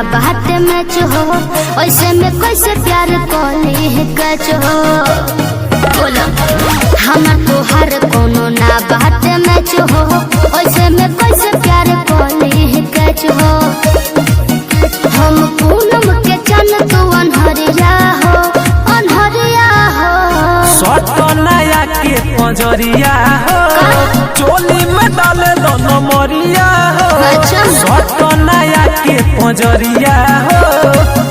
बात में हो, ऐसे में कैसे प्यार कोली है कचो। बोलो हमार तोहार कोनो ना बात में हो, ऐसे में कैसे प्यार कोली है कचो। हम पूनम के चन तू अनहरिया हो, अनहरिया हो। सट नया के पंजरिया हो, चोली में डाले दोनों मरिया हो। सट नया के पंजरिया हो,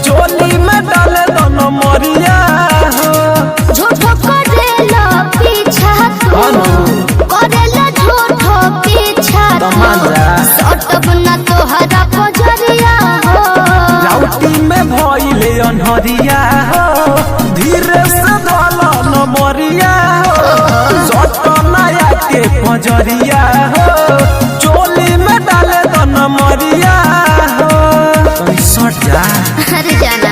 चोली में डाले दोनों मरिया हो। झूठो करेला पीछा तू, करेला झूठो पीछा तू। सटब ना तोहरा पंजरिया हो, राउटी में भइले अनहरिया हो। धीरे से डाला न मरिया हो। सट नया के पंजरिया हो, चोली में डाले दोनों मरिया हो। सट जा अरे जाना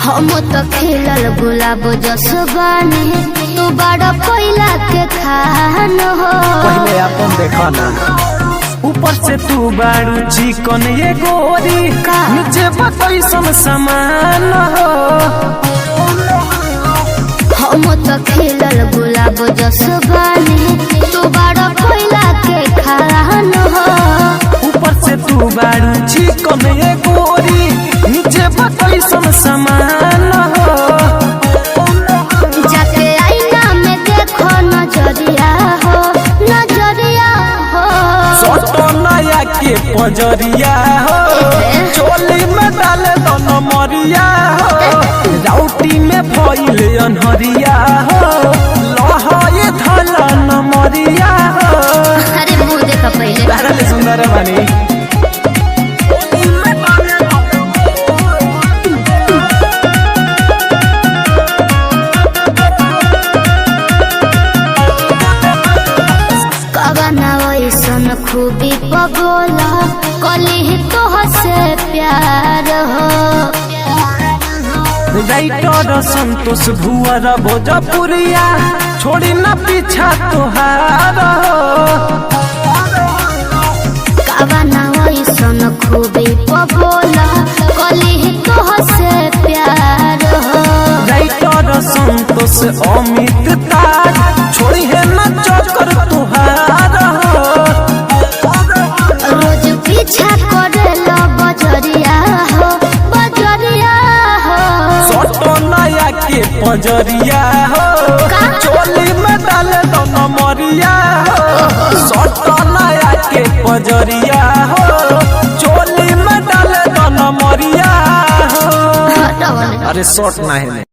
हम तो खिलल गुलाब जसबानी, तू बड़ा कोयला के खान हो। पहले अपन देखा ना, ऊपर से तू बारू चिकन ये गोरी, नीचे बतैसन समान हो। हम तो खिलल गुलाब जसबानी, तू बड़ा कोयला के खान हो। ऊपर से तू बारू चिकन ये गोरी, नीचे बतैसन समान हो। जाके आईना में देखो नजरिया हो, नजरिया हो। सट नया के पंजरिया हो, चोली में डाले दोनों मरिया हो। राउटी में भइले अनहरिया हो, लहए धलन मरिया हो। अरे मुँह देखा पहले तारले सुंदर बानी। खूबी पबोला कली तो से प्यार हो। राइटर संतोष भुअर भोजपुरिया, छोड़ी न पीछा तोहार हो। कावना वैसन खूबी पबोला कली तो से प्यार हो। राइटर संतोष अमित ताज, छोड़ी है न चक्कर तोहार हो। रोज पीछा करेला बजरिया हो, बजरिया हो। सट नया के पंजरिया हो, चोली में डाले दोनों मरिया हो। सट नया के पंजरिया हो, चोली में डाले दोनों मरिया हो। अरे शॉर्ट ना है।